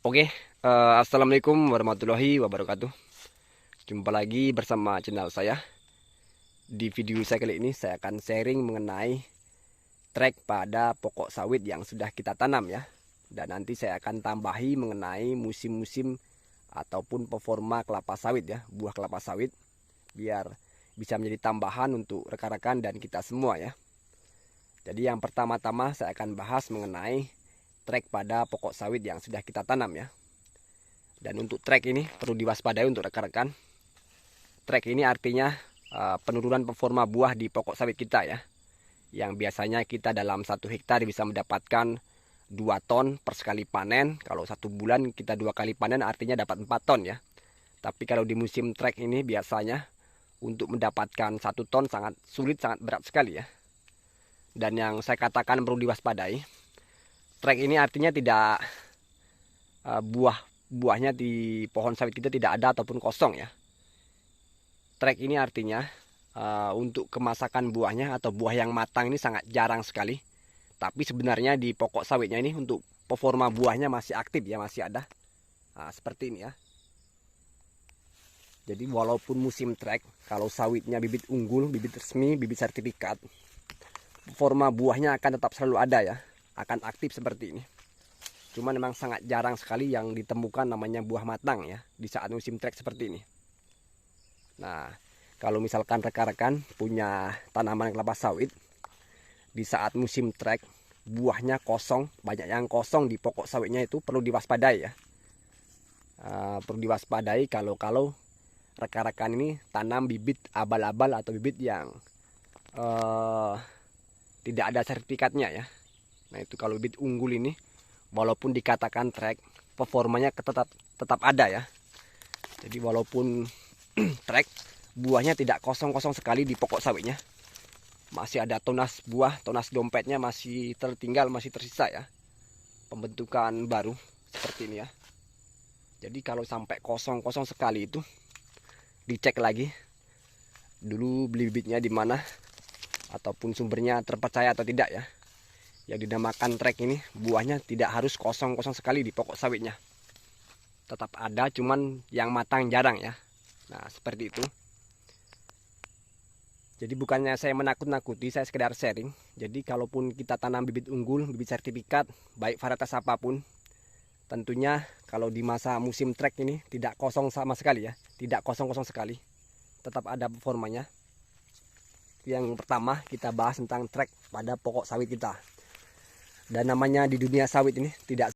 Oke, Assalamualaikum warahmatullahi wabarakatuh. Jumpa lagi bersama channel saya. Di video saya kali ini saya akan sharing mengenai trek pada pokok sawit yang sudah kita tanam ya. Dan nanti saya akan tambahi mengenai musim-musim ataupun performa kelapa sawit ya, buah kelapa sawit, biar bisa menjadi tambahan untuk rekan-rekan dan kita semua ya. Jadi yang pertama-tama saya akan bahas mengenai trek pada pokok sawit yang sudah kita tanam ya. Dan untuk trek ini perlu diwaspadai untuk rekan-rekan. Trek ini artinya penurunan performa buah di pokok sawit kita ya. Yang biasanya kita dalam 1 hektar bisa mendapatkan 2 ton per sekali panen. Kalau 1 bulan kita 2 kali panen artinya dapat 4 ton ya. Tapi kalau di musim trek ini biasanya untuk mendapatkan 1 ton sangat sulit, sangat berat sekali ya. Dan yang saya katakan perlu diwaspadai, trek ini artinya tidak buahnya di pohon sawit kita tidak ada ataupun kosong ya. Trek ini artinya untuk kemasakan buahnya atau buah yang matang ini sangat jarang sekali. Tapi sebenarnya di pokok sawitnya ini untuk performa buahnya masih aktif ya, masih ada. Nah, seperti ini ya. Jadi walaupun musim trek, kalau sawitnya bibit unggul, bibit resmi, bibit sertifikat, performa buahnya akan tetap selalu ada ya, akan aktif seperti ini. Cuman memang sangat jarang sekali yang ditemukan namanya buah matang ya di saat musim trek seperti ini. Nah, kalau misalkan rekan-rekan punya tanaman kelapa sawit di saat musim trek, buahnya kosong, banyak yang kosong di pokok sawitnya, itu perlu diwaspadai ya. Perlu diwaspadai kalau rekan-rekan ini tanam bibit abal-abal atau bibit yang tidak ada sertifikatnya ya. Nah, itu kalau bibit unggul ini walaupun dikatakan trek, performanya tetap ada ya. Jadi walaupun trek, buahnya tidak kosong-kosong sekali di pokok sawitnya. Masih ada tunas buah, tunas dompetnya masih tertinggal, masih tersisa ya. Pembentukan baru seperti ini ya. Jadi kalau sampai kosong-kosong sekali itu dicek lagi dulu beli bibitnya di mana ataupun sumbernya terpercaya atau tidak ya. Yang dinamakan trek ini buahnya tidak harus kosong-kosong sekali di pokok sawitnya. Tetap ada, cuman yang matang jarang ya. Nah, seperti itu. Jadi bukannya saya menakut-nakuti, saya sekedar sharing. Jadi kalaupun kita tanam bibit unggul, bibit sertifikat, baik varietas apapun, tentunya kalau di masa musim trek ini tidak kosong sama sekali ya. Tidak kosong-kosong sekali. Tetap ada performanya. Yang pertama kita bahas tentang trek pada pokok sawit kita. Dan namanya di dunia sawit ini tidak